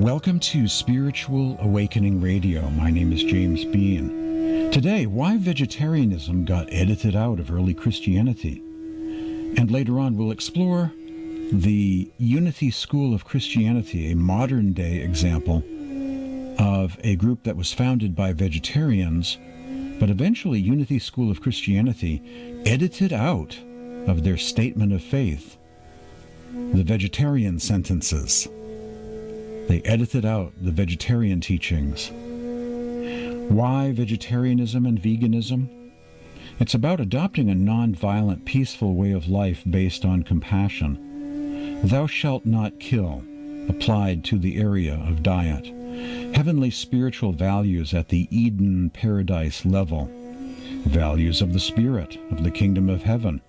Welcome to Spiritual Awakening Radio. My name is James Bean. Today, why vegetarianism got edited out of early Christianity. And later on, we'll explore the Unity School of Christianity, a modern-day example of a group that was founded by vegetarians, but eventually Unity School of Christianity edited out of their statement of faith the vegetarian sentences. They edited out the vegetarian teachings. Why vegetarianism and veganism? It's about adopting a non-violent, peaceful way of life based on compassion. Thou shalt not kill, applied to the area of diet. Heavenly spiritual values at the Eden paradise level. Values of the spirit, of the kingdom of heaven,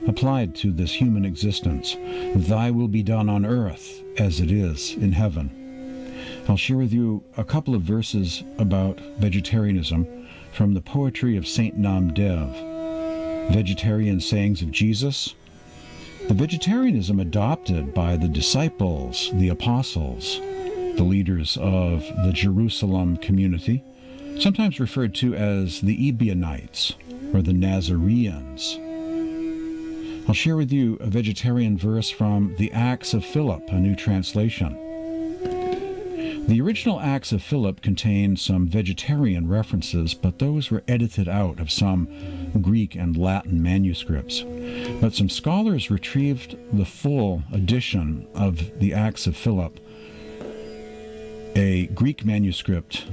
applied to this human existence. Thy will be done on earth as it is in heaven. I'll share with you a couple of verses about vegetarianism from the poetry of Saint Namdev. Vegetarian sayings of Jesus. The vegetarianism adopted by the disciples, the apostles, the leaders of the Jerusalem community, sometimes referred to as the Ebionites or the Nazareans. I'll share with you a vegetarian verse from the Acts of Philip, a new translation. The original Acts of Philip contained some vegetarian references, but those were edited out of some Greek and Latin manuscripts. But some scholars retrieved the full edition of the Acts of Philip, a Greek manuscript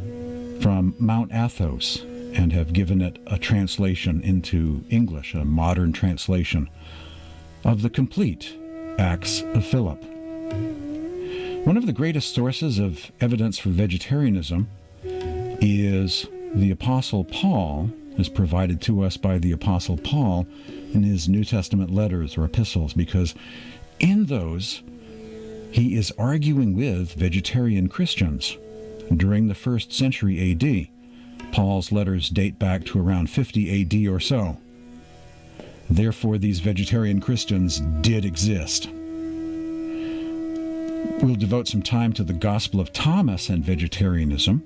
from Mount Athos, and have given it a translation into English, a modern translation of the complete Acts of Philip. One of the greatest sources of evidence for vegetarianism is the Apostle Paul, is provided to us by the Apostle Paul in his New Testament letters or epistles, because in those he is arguing with vegetarian Christians. During the 1st century A.D., Paul's letters date back to around 50 A.D. or so. Therefore, these vegetarian Christians did exist. We'll devote some time to the Gospel of Thomas and vegetarianism,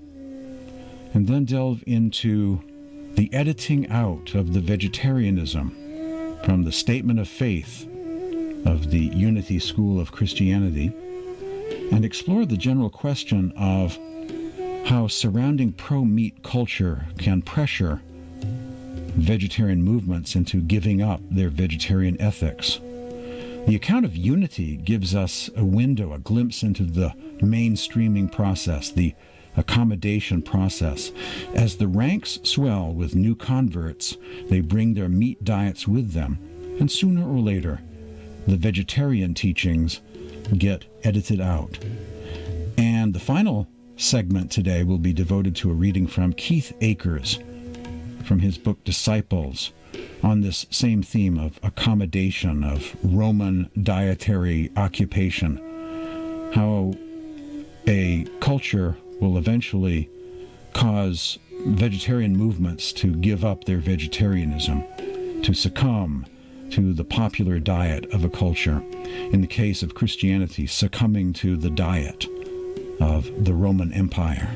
and then delve into the editing out of the vegetarianism from the statement of faith of the Unity School of Christianity, and explore the general question of how surrounding pro-meat culture can pressure vegetarian movements into giving up their vegetarian ethics. The account of Unity gives us a window, a glimpse into the mainstreaming process, the accommodation process. As the ranks swell with new converts, they bring their meat diets with them, and sooner or later, the vegetarian teachings get edited out. And the final segment today will be devoted to a reading from Keith Akers, from his book Disciples, on this same theme of accommodation, of Roman dietary occupation, how a culture will eventually cause vegetarian movements to give up their vegetarianism, to succumb to the popular diet of a culture. In the case of Christianity, succumbing to the diet of the Roman Empire.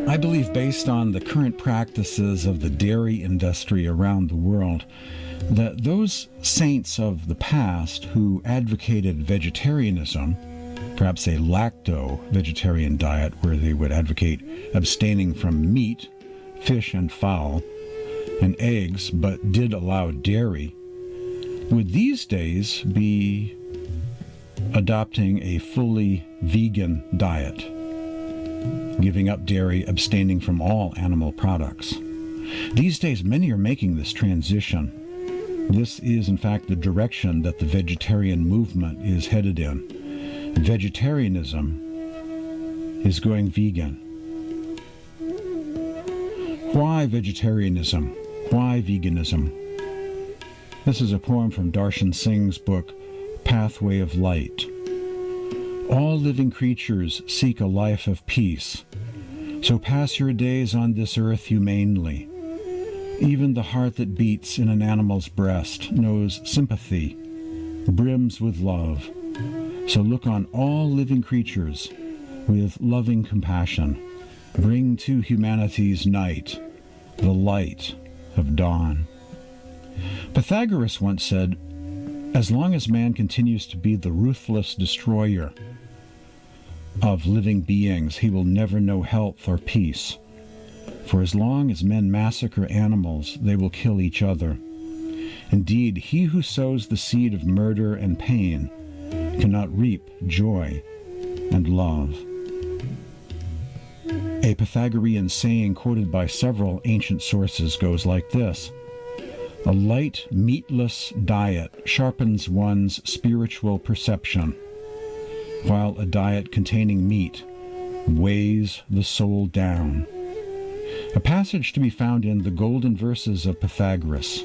I believe, based on the current practices of the dairy industry around the world, that those saints of the past who advocated vegetarianism, perhaps a lacto-vegetarian diet where they would advocate abstaining from meat, fish and fowl, and eggs, but did allow dairy, would these days be adopting a fully vegan diet, giving up dairy, abstaining from all animal products. These days, many are making this transition. This is, in fact, the direction that the vegetarian movement is headed in. Vegetarianism is going vegan. Why vegetarianism? Why veganism? This is a poem from Darshan Singh's book, Pathway of Light. All living creatures seek a life of peace, So pass your days on this earth humanely. Even the heart that beats in an animal's breast knows sympathy, brims with love. So look on all living creatures with loving compassion. Bring to humanity's night the light of dawn. Pythagoras once said, as long as man continues to be the ruthless destroyer of living beings, he will never know health or peace. For as long as men massacre animals, they will kill each other. Indeed, he who sows the seed of murder and pain cannot reap joy and love. A Pythagorean saying quoted by several ancient sources goes like this: a light, meatless diet sharpens one's spiritual perception, while a diet containing meat weighs the soul down. A passage to be found in the Golden Verses of Pythagoras,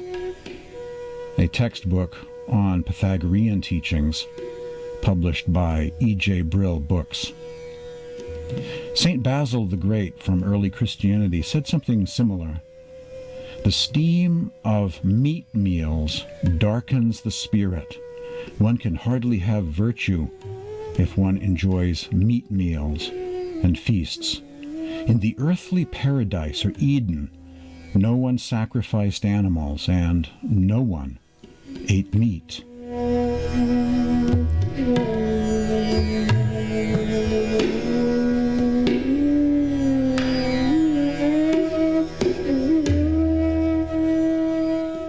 a textbook on Pythagorean teachings published by E.J. Brill Books. St. Basil the Great from early Christianity said something similar. The steam of meat meals darkens the spirit. One can hardly have virtue if one enjoys meat meals and feasts. In the earthly paradise or Eden, no one sacrificed animals and no one ate meat.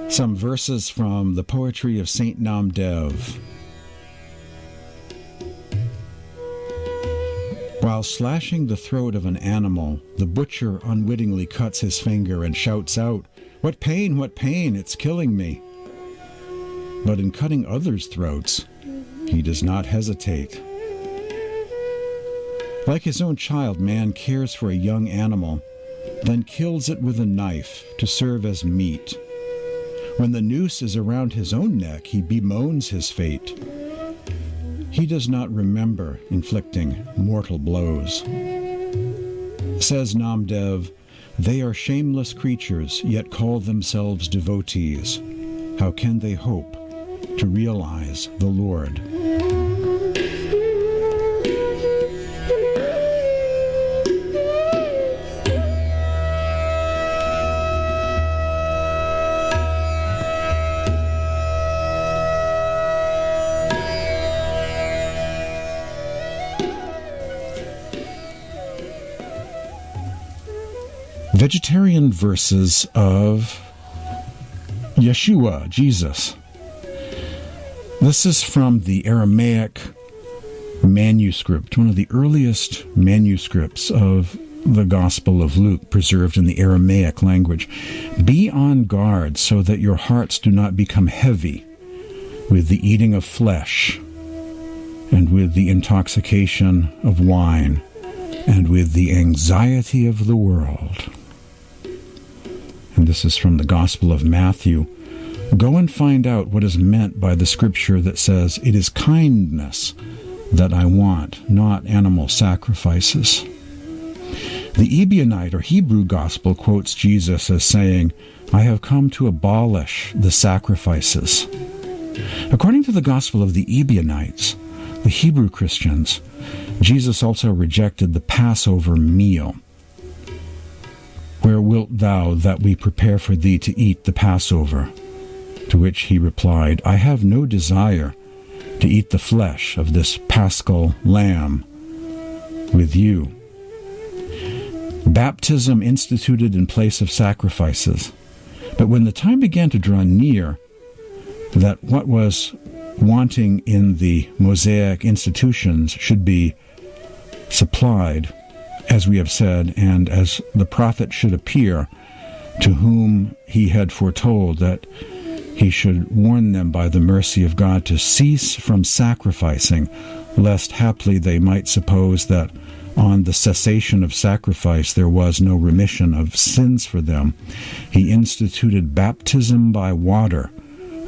Some verses from the poetry of Saint Namdev. While slashing the throat of an animal, the butcher unwittingly cuts his finger and shouts out, "What pain, what pain, it's killing me." But in cutting others' throats, he does not hesitate. Like his own child, man cares for a young animal, then kills it with a knife to serve as meat. When the noose is around his own neck, he bemoans his fate. He does not remember inflicting mortal blows. Says Namdev, they are shameless creatures, yet call themselves devotees. How can they hope to realize the Lord? Vegetarian verses of Yeshua, Jesus. This is from the Aramaic manuscript, one of the earliest manuscripts of the Gospel of Luke, preserved in the Aramaic language. Be on guard so that your hearts do not become heavy with the eating of flesh and with the intoxication of wine and with the anxiety of the world. And this is from the Gospel of Matthew. Go and find out what is meant by the scripture that says, it is kindness that I want, not animal sacrifices. The Ebionite or Hebrew Gospel quotes Jesus as saying, I have come to abolish the sacrifices. According to the Gospel of the Ebionites, the Hebrew Christians, Jesus also rejected the Passover meal. Where wilt thou that we prepare for thee to eat the Passover? To which he replied, I have no desire to eat the flesh of this paschal lamb with you. Baptism instituted in place of sacrifices. But when the time began to draw near that what was wanting in the Mosaic institutions should be supplied, as we have said, and as the prophet should appear, to whom he had foretold that he should warn them by the mercy of God to cease from sacrificing, lest haply they might suppose that on the cessation of sacrifice there was no remission of sins for them. He instituted baptism by water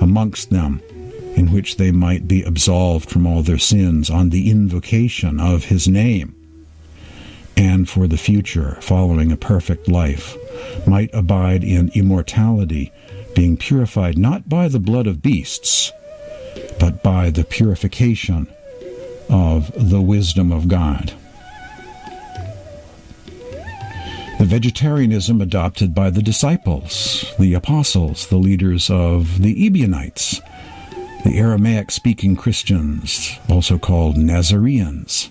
amongst them, in which they might be absolved from all their sins on the invocation of his name. and for the future, following a perfect life, might abide in immortality, being purified not by the blood of beasts, but by the purification of the wisdom of God. The vegetarianism adopted by the disciples, the apostles, the leaders of the Ebionites, the Aramaic-speaking Christians, also called Nazareans.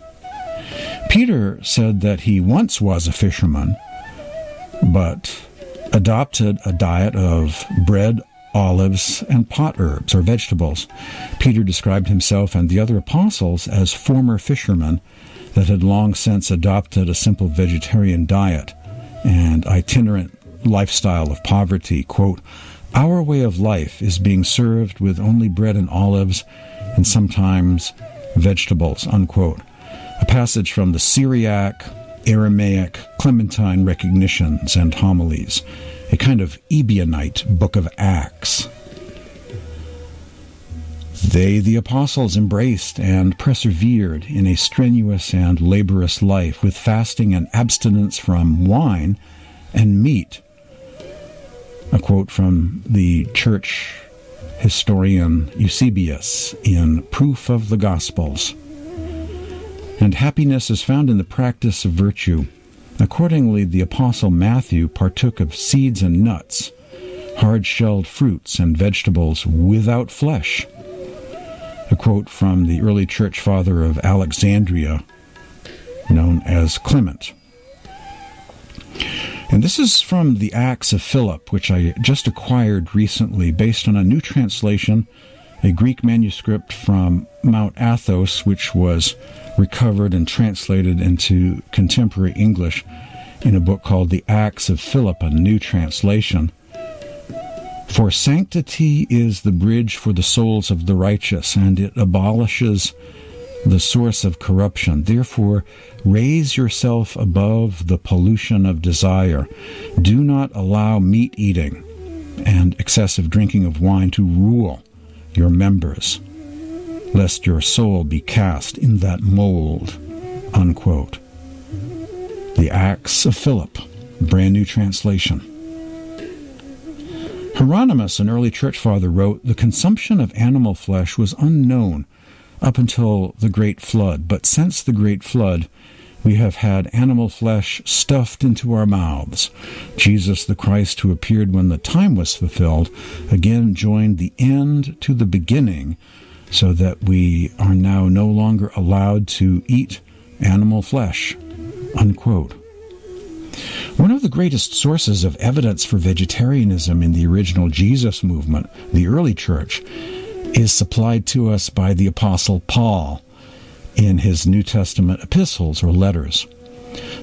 Peter said that he once was a fisherman, but adopted a diet of bread, olives, and pot herbs, or vegetables. Peter described himself and the other apostles as former fishermen that had long since adopted a simple vegetarian diet and itinerant lifestyle of poverty. Quote, "Our way of life is being served with only bread and olives and sometimes vegetables," unquote. A passage from the Syriac, Aramaic, Clementine recognitions and homilies, a kind of Ebionite book of Acts. They, the apostles, embraced and persevered in a strenuous and laborious life with fasting and abstinence from wine and meat. A quote from the church historian Eusebius in Proof of the Gospels. "And happiness is found in the practice of virtue. Accordingly, the apostle Matthew partook of seeds and nuts, hard-shelled fruits and vegetables without flesh." A quote from the early church father of Alexandria, known as Clement. And this is from the Acts of Philip, which I just acquired recently based on a new translation, a Greek manuscript from Mount Athos, which was recovered and translated into contemporary English in a book called The Acts of Philip, a new translation. "For sanctity is the bridge for the souls of the righteous, and it abolishes the source of corruption. Therefore, raise yourself above the pollution of desire. Do not allow meat eating and excessive drinking of wine to rule your members, lest your soul be cast in that mold," unquote. The Acts of Philip, brand new translation. Hieronymus, an early church father, wrote, "The consumption of animal flesh was unknown up until the Great Flood, but since the Great Flood, we have had animal flesh stuffed into our mouths. Jesus the Christ, who appeared when the time was fulfilled, again joined the end to the beginning, so that we are now no longer allowed to eat animal flesh," unquote. One of the greatest sources of evidence for vegetarianism in the original Jesus movement, the early church, is supplied to us by the Apostle Paul in his New Testament epistles or letters.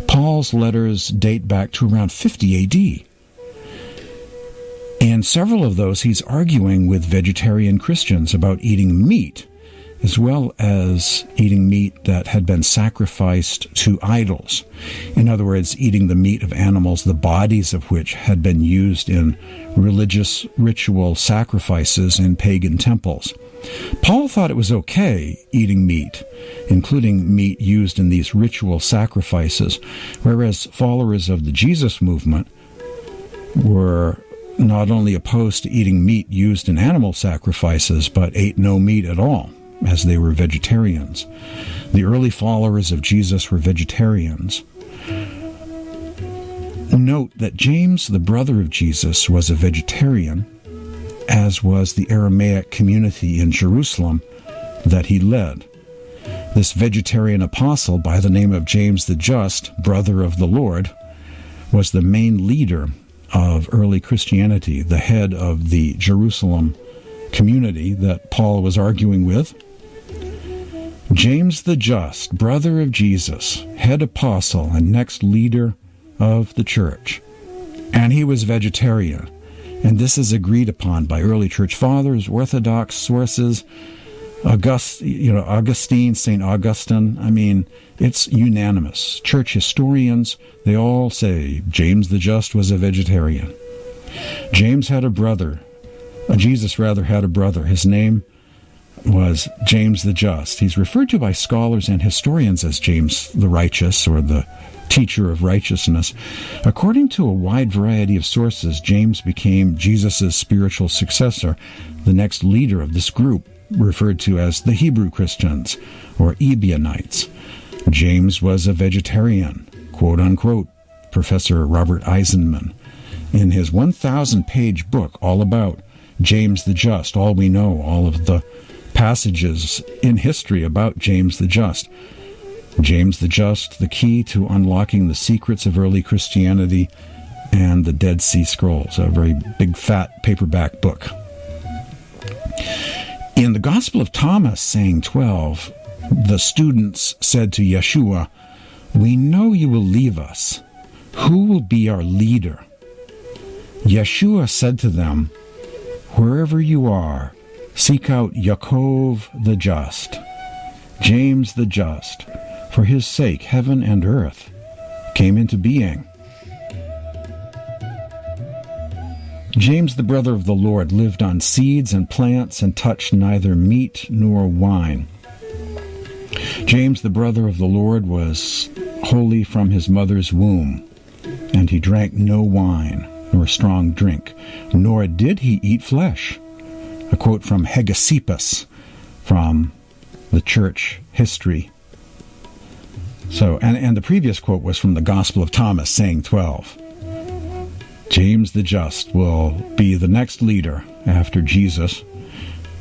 Paul's letters date back to around 50 AD. And several of those he's arguing with vegetarian Christians about eating meat, as well as eating meat that had been sacrificed to idols. In other words, eating the meat of animals, the bodies of which had been used in religious ritual sacrifices in pagan temples. Paul thought it was okay eating meat, including meat used in these ritual sacrifices, whereas followers of the Jesus movement were not only opposed to eating meat used in animal sacrifices, but ate no meat at all, as they were vegetarians. The early followers of Jesus were vegetarians. Note that James, the brother of Jesus, was a vegetarian, as was the Aramaic community in Jerusalem that he led. This vegetarian apostle, by the name of James the Just, brother of the Lord, was the main leader of early Christianity, the head of the Jerusalem community that Paul was arguing with. James the Just, brother of Jesus, head apostle and next leader of the church. And he was vegetarian. And this is agreed upon by early church fathers, Orthodox sources, Augustine, St. Augustine. I mean, it's unanimous. Church historians, they all say James the Just was a vegetarian. James had a brother. Jesus had a brother. His name was James the Just. He's referred to by scholars and historians as James the Righteous or the teacher of righteousness. According to a wide variety of sources, James became Jesus' spiritual successor, the next leader of this group, referred to as the Hebrew Christians, or Ebionites. James was a vegetarian, quote-unquote, Professor Robert Eisenman. In his 1,000-page book all about James the Just, all we know, all of the passages in history about James the Just. James the Just, the key to unlocking the secrets of early Christianity and the Dead Sea Scrolls, a very big, fat paperback book. In the Gospel of Thomas, saying 12, the students said to Yeshua, "We know you will leave us. Who will be our leader?" Yeshua said to them, "Wherever you are, seek out Yaakov the just, James the just. For his sake, heaven and earth came into being." James, the brother of the Lord, lived on seeds and plants and touched neither meat nor wine. James, the brother of the Lord, was holy from his mother's womb, and he drank no wine nor strong drink, nor did he eat flesh. A quote from Hegesippus from the church history. So, and the previous quote was from the Gospel of Thomas, saying 12. James the Just will be the next leader after Jesus,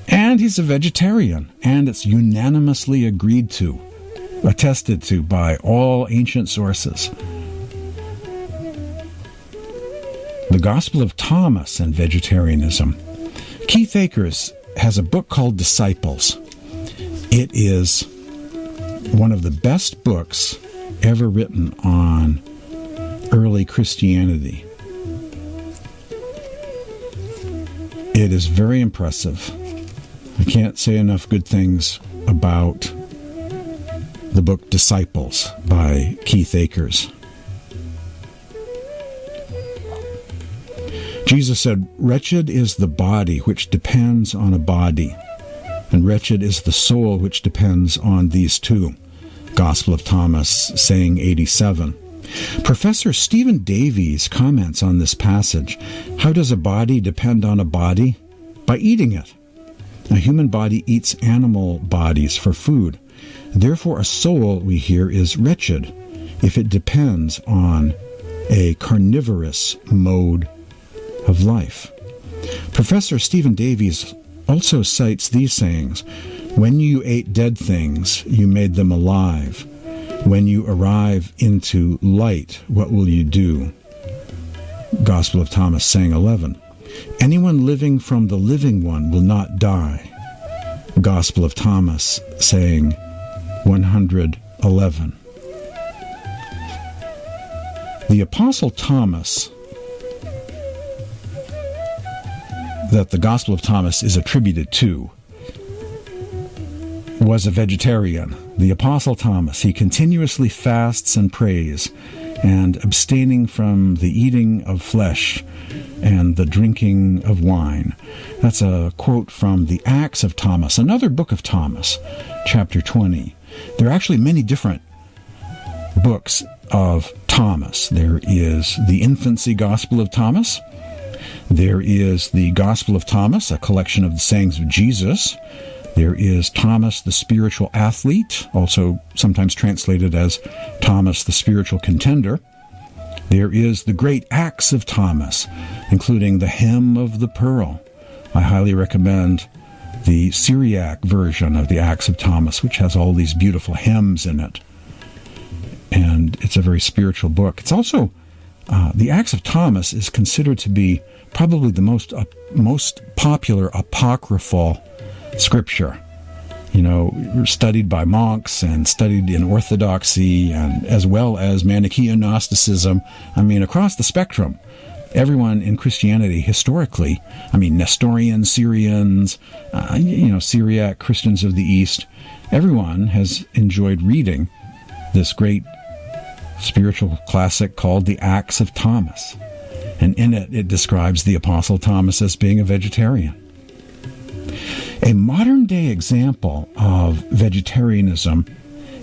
and he's a vegetarian, and it's unanimously agreed to, attested to by all ancient sources. The Gospel of Thomas and Vegetarianism. Keith Akers has a book called Disciples. It is one of the best books ever written on early Christianity. It is very impressive. I can't say enough good things about the book Disciples by Keith Akers. Jesus said, "Wretched is the body which depends on a body, and wretched is the soul which depends on these two." Gospel of Thomas, saying 87. Professor Stephen Davies comments on this passage. How does a body depend on a body? By eating it. A human body eats animal bodies for food. Therefore, a soul, we hear, is wretched if it depends on a carnivorous mode of life. Professor Stephen Davies also cites these sayings. When you ate dead things, you made them alive. When you arrive into light, what will you do? Gospel of Thomas, saying 11. Anyone living from the living one will not die. Gospel of Thomas, saying 111. The Apostle Thomas, that the Gospel of Thomas is attributed to, was a vegetarian. The Apostle Thomas, he continuously fasts and prays, and abstaining from the eating of flesh and the drinking of wine. That's a quote from the Acts of Thomas, another book of Thomas, chapter 20. There are actually many different books of Thomas. There is the Infancy Gospel of Thomas. There is the Gospel of Thomas, a collection of the sayings of Jesus. There is Thomas the Spiritual Athlete, also sometimes translated as Thomas the Spiritual Contender. There is the Great Acts of Thomas, including the Hymn of the Pearl. I highly recommend the Syriac version of the Acts of Thomas, which has all these beautiful hymns in it. And it's a very spiritual book. It's also, the Acts of Thomas is considered to be probably the most popular apocryphal scripture, studied by monks and studied in Orthodoxy and as well as Manichaean Gnosticism. Across the spectrum, everyone in Christianity historically, Nestorian Syrians, Syriac Christians of the East, everyone has enjoyed reading this great spiritual classic called the Acts of Thomas. And in it, it describes the Apostle Thomas as being a vegetarian. A modern-day example of vegetarianism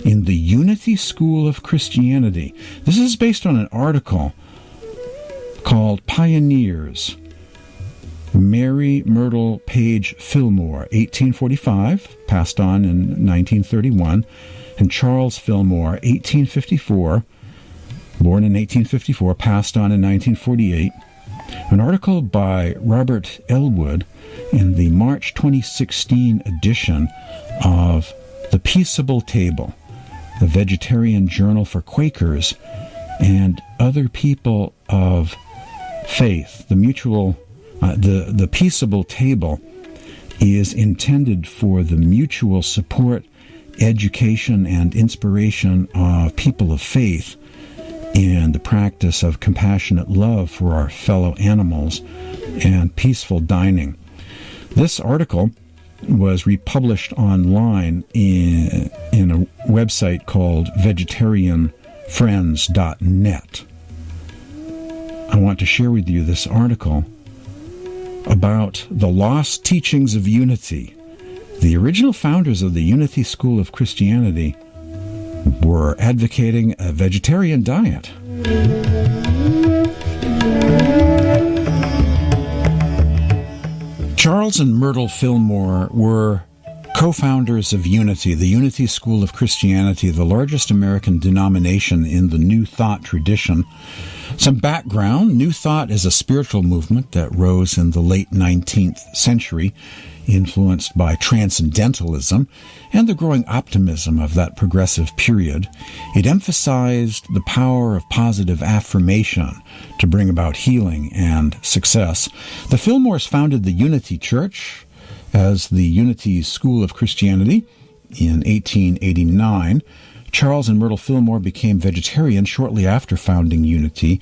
in the Unity School of Christianity. This is based on an article called Pioneers. Mary Myrtle Page Fillmore, 1845, passed on in 1931, and Charles Fillmore, 1854, born in 1854, passed on in 1948. An article by Robert Elwood in the March 2016 edition of The Peaceable Table, the Vegetarian Journal for Quakers and Other People of Faith. The Peaceable Table is intended for the mutual support, education, and inspiration of people of faith in the practice of compassionate love for our fellow animals and peaceful dining. This article was republished online in a website called vegetarianfriends.net. I want to share with you this article about the lost teachings of unity. The original founders of the Unity School of Christianity were advocating a vegetarian diet. Charles and Myrtle Fillmore were co-founders of Unity, the Unity School of Christianity, the largest American denomination in the New Thought tradition. Some background: New Thought is a spiritual movement that rose in the late 19th century, influenced by transcendentalism and the growing optimism of that progressive period. It emphasized the power of positive affirmation to bring about healing and success. The Fillmores founded the Unity Church as the Unity School of Christianity in 1889. Charles and Myrtle Fillmore became vegetarian shortly after founding Unity.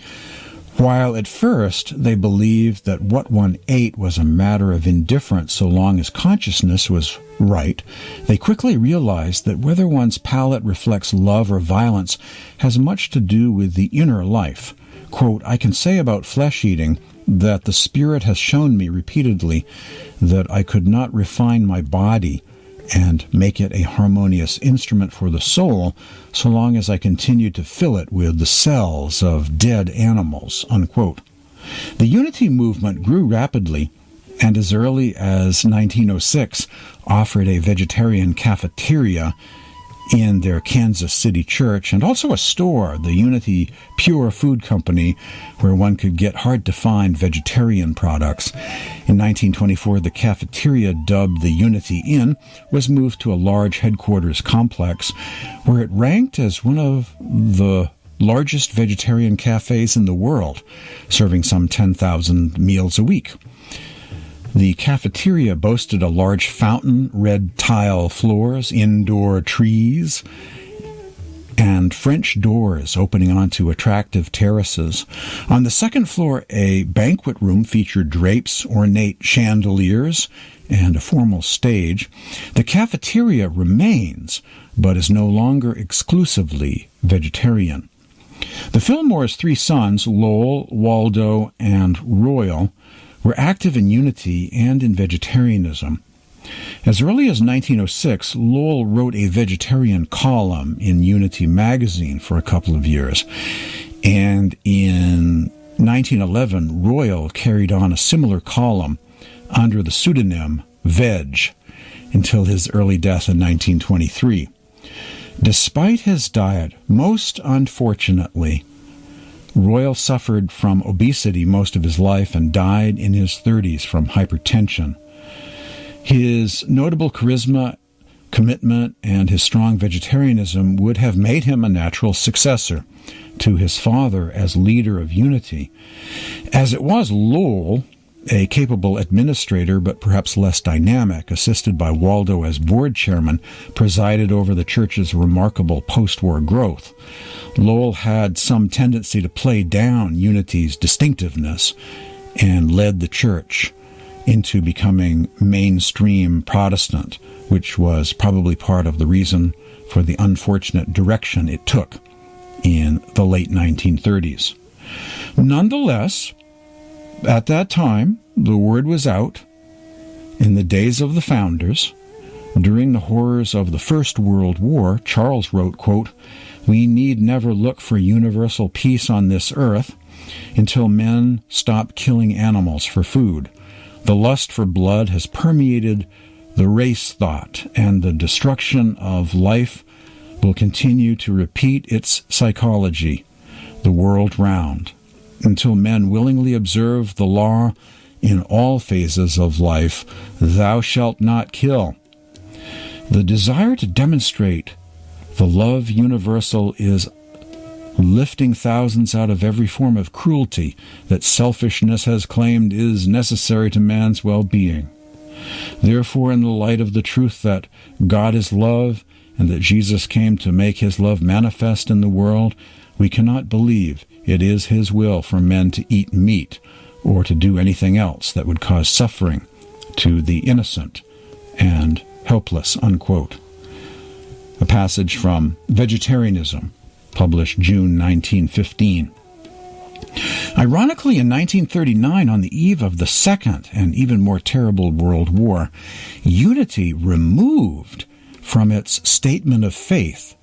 While at first they believed that what one ate was a matter of indifference so long as consciousness was right, they quickly realized that whether one's palate reflects love or violence has much to do with the inner life. Quote, "I can say about flesh eating that the Spirit has shown me repeatedly that I could not refine my body and make it a harmonious instrument for the soul so long as I continued to fill it with the cells of dead animals," unquote. The Unity movement grew rapidly, and as early as 1906 offered a vegetarian cafeteria in their Kansas City church, and also a store, the Unity Pure Food Company, where one could get hard-to-find vegetarian products. In 1924, the cafeteria, dubbed the Unity Inn, was moved to a large headquarters complex, where it ranked as one of the largest vegetarian cafes in the world, serving some 10,000 meals a week. The cafeteria boasted a large fountain, red tile floors, indoor trees, and French doors opening onto attractive terraces. On the second floor, a banquet room featured drapes, ornate chandeliers, and a formal stage. The cafeteria remains, but is no longer exclusively vegetarian. The Fillmores' three sons, Lowell, Waldo, and Royal, were active in Unity and in vegetarianism. As early as 1906, Lowell wrote a vegetarian column in Unity magazine for a couple of years, and in 1911, Royal carried on a similar column under the pseudonym Veg until his early death in 1923. Despite his diet, most unfortunately, Royal suffered from obesity most of his life and died in his 30s from hypertension. His notable charisma, commitment, and his strong vegetarianism would have made him a natural successor to his father as leader of Unity. As it was, Lowell, a capable administrator but perhaps less dynamic, assisted by Waldo as board chairman, presided over the church's remarkable post-war growth. Lowell had some tendency to play down Unity's distinctiveness and led the church into becoming mainstream Protestant, which was probably part of the reason for the unfortunate direction it took in the late 1930s. Nonetheless, at that time, the word was out in the days of the founders During the horrors of the First World War, Charles wrote, quote, "We need never look for universal peace on this earth until men stop killing animals for food. The lust for blood has permeated the race thought, and the destruction of life will continue to repeat its psychology the world round, until men willingly observe the law in all phases of life, thou shalt not kill. The desire to demonstrate the love universal is lifting thousands out of every form of cruelty that selfishness has claimed is necessary to man's well-being. Therefore, in the light of the truth that God is love and that Jesus came to make his love manifest in the world, we cannot believe it is his will for men to eat meat or to do anything else that would cause suffering to the innocent and helpless," unquote. A passage from Vegetarianism, published June 1915. Ironically, in 1939, on the eve of the Second and even more terrible World War, Unity removed from its statement of faith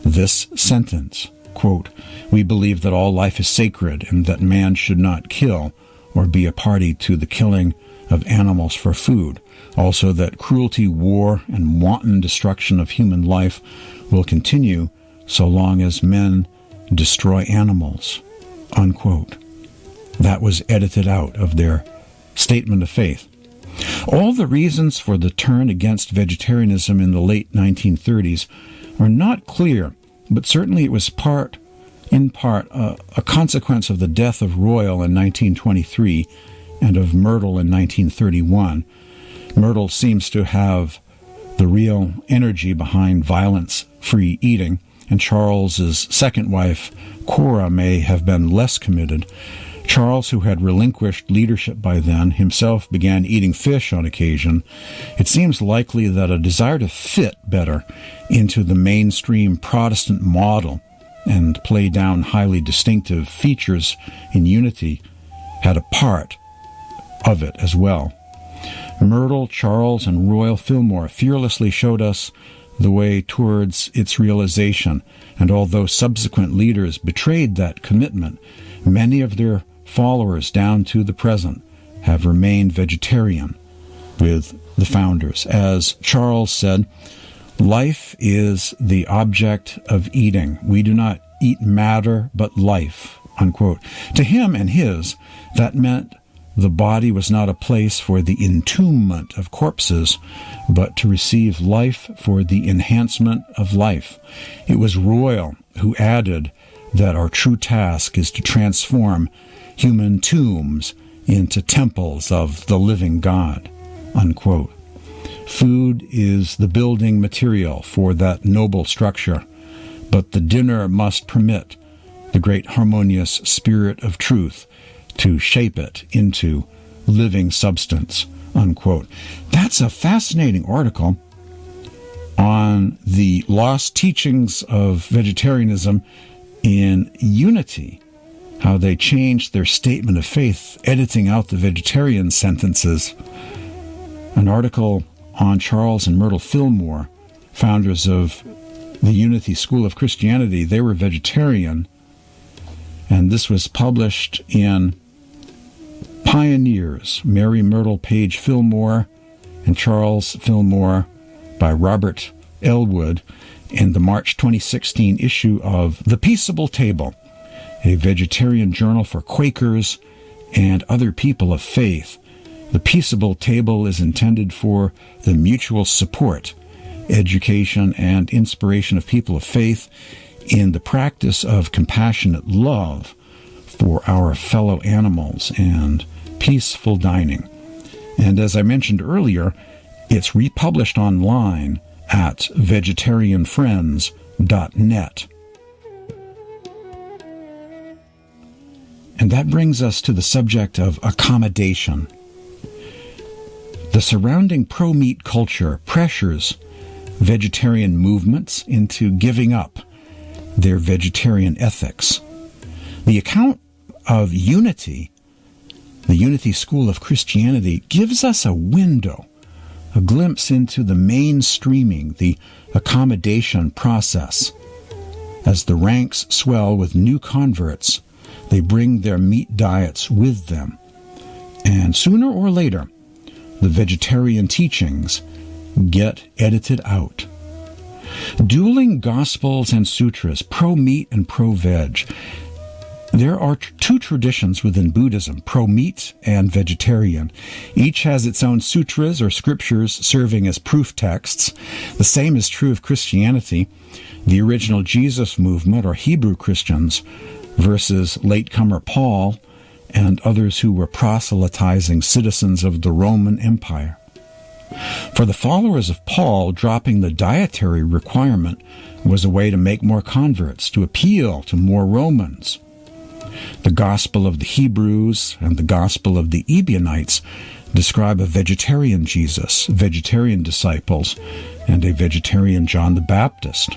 this sentence, quote, "We believe that all life is sacred and that man should not kill or be a party to the killing of animals for food. Also that cruelty, war, and wanton destruction of human life will continue so long as men destroy animals," unquote. That was edited out of their statement of faith. All the reasons for the turn against vegetarianism in the late 1930s are not clear, but certainly it was in part, a consequence of the death of Royal in 1923 and of Myrtle in 1931. Myrtle seems to have the real energy behind violence-free eating, and Charles's second wife, Cora, may have been less committed. Charles, who had relinquished leadership by then, himself began eating fish on occasion. It seems likely that a desire to fit better into the mainstream Protestant model and play down highly distinctive features in Unity had a part of it as well. Myrtle, Charles, and Royal Fillmore fearlessly showed us the way towards its realization, and although subsequent leaders betrayed that commitment, many of their followers down to the present have remained vegetarian with the founders. As Charles said, "Life is the object of eating. We do not eat matter but life," unquote. To him and his, that meant the body was not a place for the entombment of corpses, but to receive life for the enhancement of life. It was Royal who added that our true task is to transform human tombs into temples of the living God, unquote. Food is the building material for that noble structure, but the dinner must permit the great harmonious spirit of truth to shape it into living substance, unquote. That's a fascinating article on the lost teachings of vegetarianism in Unity, how they changed their statement of faith, editing out the vegetarian sentences. An article on Charles and Myrtle Fillmore, founders of the Unity School of Christianity. They were vegetarian, and this was published in Pioneers, Mary Myrtle Page Fillmore and Charles Fillmore by Robert Elwood, in the March 2016 issue of The Peaceable Table, a vegetarian journal for Quakers and other people of faith. The Peaceable Table is intended for the mutual support, education, and inspiration of people of faith in the practice of compassionate love for our fellow animals and peaceful dining. And as I mentioned earlier, it's republished online at vegetarianfriends.net. And that brings us to the subject of accommodation. The surrounding pro-meat culture pressures vegetarian movements into giving up their vegetarian ethics. The account of Unity, the Unity School of Christianity, gives us a window a glimpse into the mainstreaming, the accommodation process. As the ranks swell with new converts, they bring their meat diets with them. And sooner or later, the vegetarian teachings get edited out. Dueling Gospels and Sutras, pro-meat and pro-veg. There are two traditions within Buddhism, pro-meat and vegetarian. Each has its own sutras or scriptures serving as proof texts. The same is true of Christianity. The original Jesus movement, or Hebrew Christians, versus latecomer Paul and others who were proselytizing citizens of the Roman Empire. For the followers of Paul, dropping the dietary requirement was a way to make more converts, to appeal to more Romans. The Gospel of the Hebrews and the Gospel of the Ebionites describe a vegetarian Jesus, vegetarian disciples, and a vegetarian John the Baptist.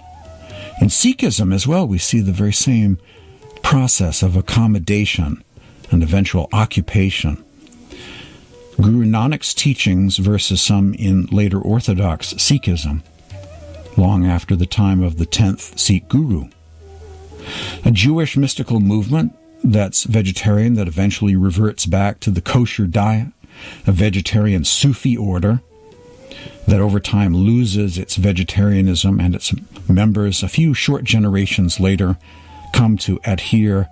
In Sikhism as well, we see the very same process of accommodation and eventual occupation. Guru Nanak's teachings versus some in later Orthodox Sikhism, long after the time of the 10th Sikh Guru. A Jewish mystical movement that's vegetarian that eventually reverts back to the kosher diet, a vegetarian Sufi order that over time loses its vegetarianism, and its members a few short generations later come to adhere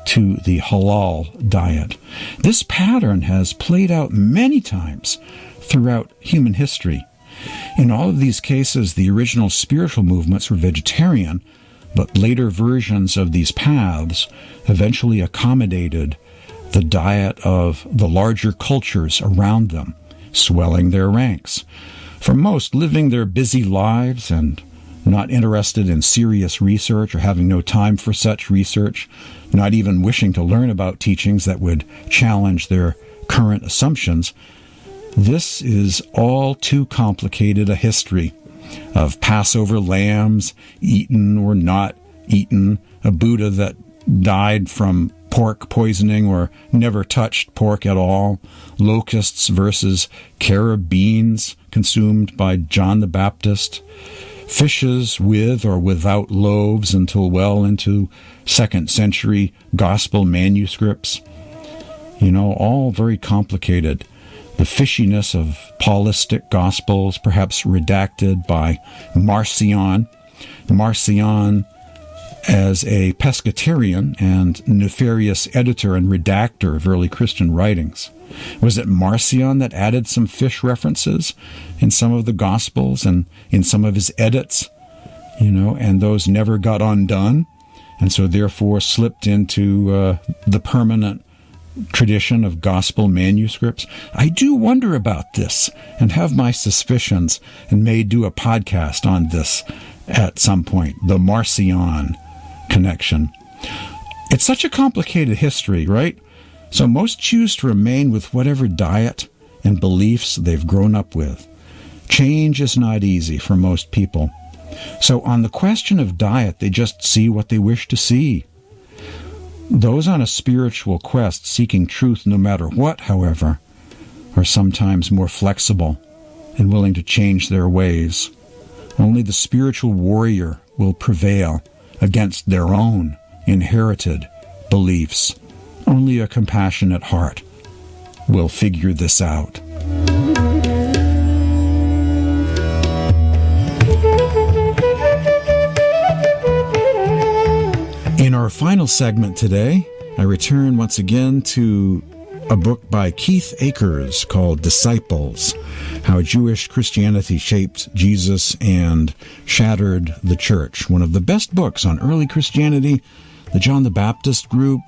to the halal diet. This pattern has played out many times throughout human history. In all of these cases, the original spiritual movements were vegetarian, but later versions of these paths eventually accommodated the diet of the larger cultures around them, swelling their ranks. For most, living their busy lives and not interested in serious research or having no time for such research, not even wishing to learn about teachings that would challenge their current assumptions, this is all too complicated a history of Passover lambs, eaten or not eaten, a Buddha that died from pork poisoning or never touched pork at all, locusts versus carob beans consumed by John the Baptist, fishes with or without loaves until well into 2nd century gospel manuscripts. All very complicated. The fishiness of Paulistic Gospels, perhaps redacted by Marcion. Marcion, as a pescatarian and nefarious editor and redactor of early Christian writings. Was it Marcion that added some fish references in some of the Gospels and in some of his edits, and those never got undone, and so therefore slipped into the permanent tradition of gospel manuscripts? I do wonder about this and have my suspicions, and may do a podcast on this at some point, the Marcion connection. It's such a complicated history, right? So most choose to remain with whatever diet and beliefs they've grown up with. Change is not easy for most people. So on the question of diet, they just see what they wish to see. Those on a spiritual quest seeking truth no matter what, however, are sometimes more flexible and willing to change their ways. Only the spiritual warrior will prevail against their own inherited beliefs. Only a compassionate heart will figure this out. In our final segment today, I return once again to a book by Keith Akers called Disciples, How Jewish Christianity Shaped Jesus and Shattered the Church. One of the best books on early Christianity, the John the Baptist group,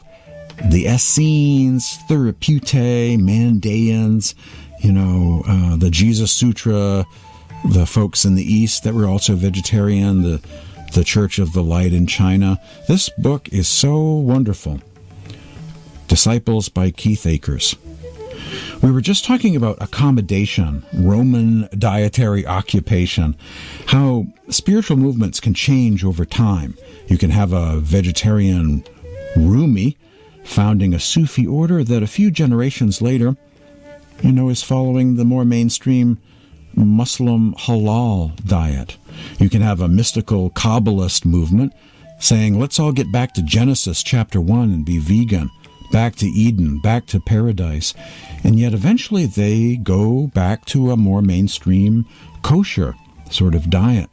the Essenes, Therapeutae, Mandaeans, the Jesus Sutra, the folks in the East that were also vegetarian, the Church of the Light in China. This book is so wonderful. Disciples by Keith Akers. We were just talking about accommodation, Roman dietary occupation, how spiritual movements can change over time. You can have a vegetarian Rumi founding a Sufi order that a few generations later, is following the more mainstream Muslim halal diet. You can have a mystical Kabbalist movement saying, let's all get back to Genesis chapter 1 and be vegan, back to Eden, back to paradise. And yet eventually they go back to a more mainstream kosher sort of diet.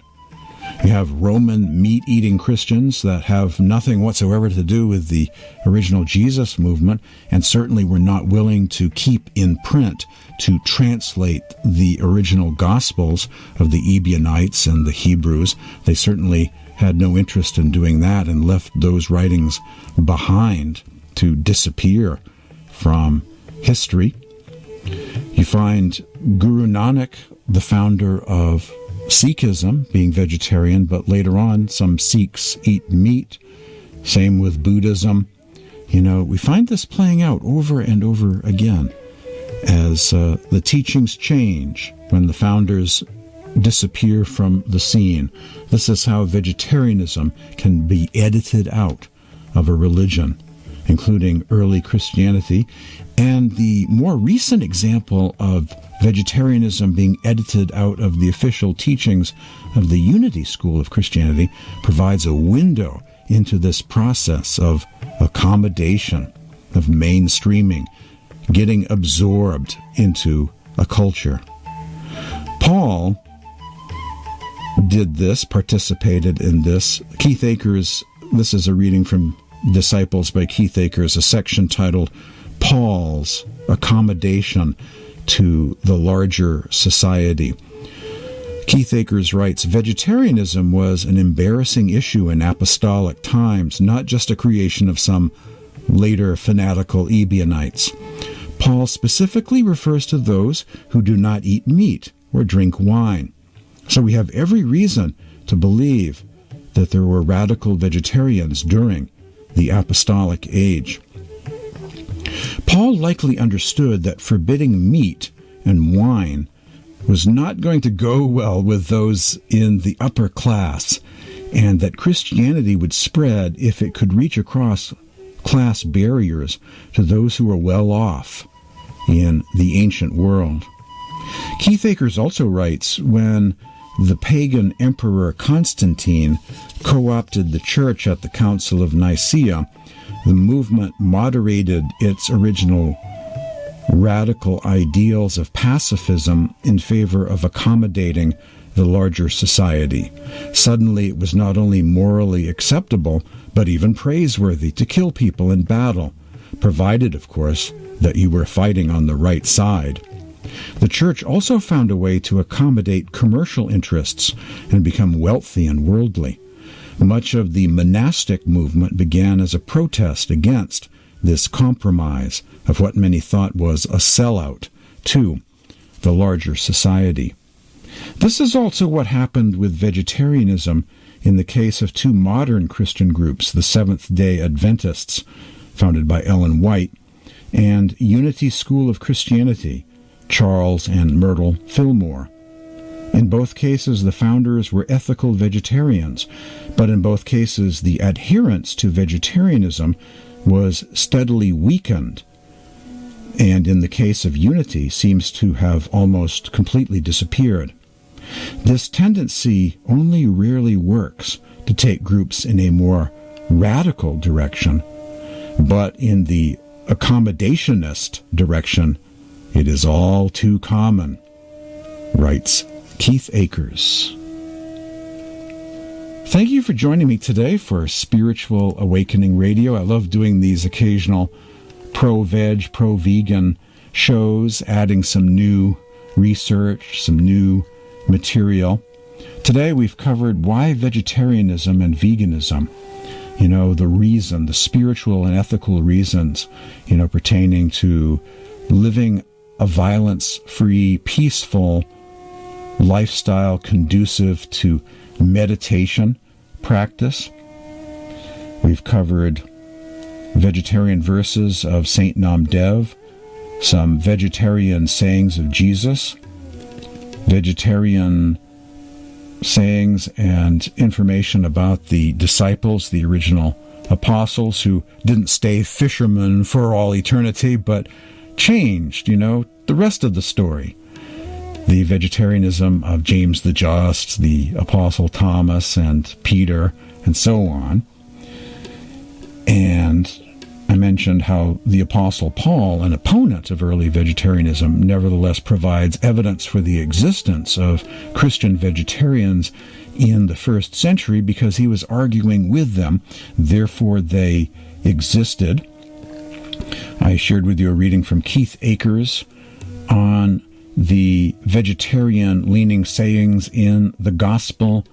You have Roman meat-eating Christians that have nothing whatsoever to do with the original Jesus movement, and certainly were not willing to keep in print, to translate the original Gospels of the Ebionites and the Hebrews. They certainly had no interest in doing that and left those writings behind to disappear from history. You find Guru Nanak, the founder of Sikhism, being vegetarian, but later on some Sikhs eat meat. Same with Buddhism. We find this playing out over and over again as the teachings change when the founders disappear from the scene. This is how vegetarianism can be edited out of a religion, including early Christianity. And the more recent example of vegetarianism being edited out of the official teachings of the Unity School of Christianity provides a window into this process of accommodation, of mainstreaming, getting absorbed into a culture. Paul did this, participated in this. Keith Akers, this is a reading from Disciples by Keith Akers, a section titled Paul's Accommodation to the Larger Society. Keith Akers writes, vegetarianism was an embarrassing issue in apostolic times, not just a creation of some later fanatical Ebionites. Paul specifically refers to those who do not eat meat or drink wine. So we have every reason to believe that there were radical vegetarians during the apostolic age. Paul likely understood that forbidding meat and wine was not going to go well with those in the upper class, and that Christianity would spread if it could reach across class barriers to those who were well off in the ancient world. Keith Akers also writes, when the pagan emperor Constantine co-opted the church at the Council of Nicaea, the movement moderated its original radical ideals of pacifism in favor of accommodating the larger society. Suddenly it was not only morally acceptable, but even praiseworthy to kill people in battle, provided, of course, that you were fighting on the right side. The church also found a way to accommodate commercial interests and become wealthy and worldly. Much of the monastic movement began as a protest against this compromise of what many thought was a sellout to the larger society. This is also what happened with vegetarianism in the case of two modern Christian groups, the Seventh-day Adventists, founded by Ellen White, and Unity School of Christianity, Charles and Myrtle Fillmore. In both cases, the founders were ethical vegetarians, but in both cases, the adherence to vegetarianism was steadily weakened, and in the case of Unity, seems to have almost completely disappeared. This tendency only rarely works to take groups in a more radical direction, but in the accommodationist direction, it is all too common, writes Keith Akers. Thank you for joining me today for Spiritual Awakening Radio. I love doing these occasional pro-veg, pro-vegan shows, adding some new research, some new material. Today we've covered why vegetarianism and veganism, the reason, the spiritual and ethical reasons, pertaining to living a violence-free, peaceful lifestyle conducive to meditation practice. We've covered vegetarian verses of Saint Namdev, some vegetarian sayings of Jesus, vegetarian sayings and information about the disciples, the original apostles, who didn't stay fishermen for all eternity, but changed, the rest of the story. the vegetarianism of James the Just, the Apostle Thomas, and Peter, and so on. And I mentioned how the Apostle Paul, an opponent of early vegetarianism, nevertheless provides evidence for the existence of Christian vegetarians in the first century because he was arguing with them. Therefore, they existed. I shared with you a reading from Keith Akers on the vegetarian-leaning sayings in the Gospel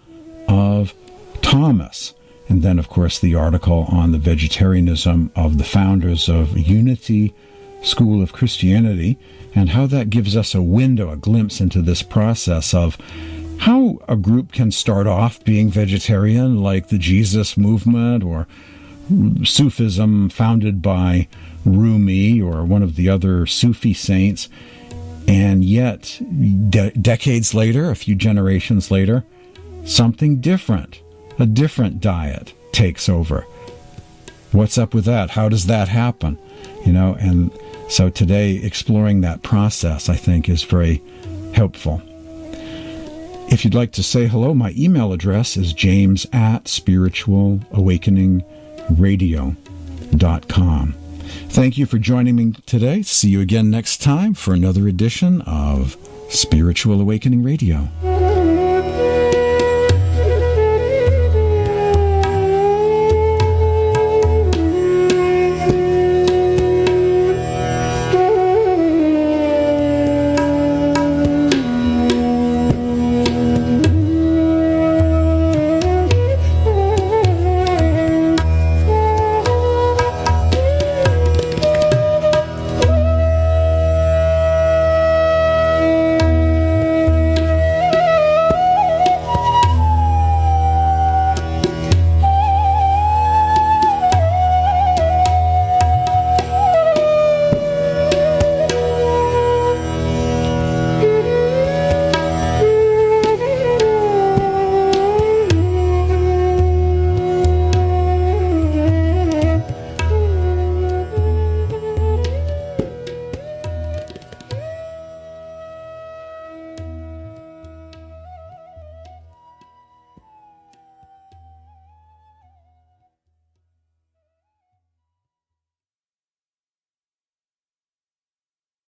of Thomas. And then, of course, the article on the vegetarianism of the founders of Unity School of Christianity, and how that gives us a window, a glimpse into this process of how a group can start off being vegetarian, like the Jesus movement or Sufism founded by Rumi or one of the other Sufi saints, and yet decades later, a few generations later, something different, a different diet takes over. What's up with that? How does that happen? And so today exploring that process, I think, is very helpful. If you'd like to say hello, my email address is james@spiritualawakeningradio.com. Thank you for joining me today. See you again next time for another edition of Spiritual Awakening Radio.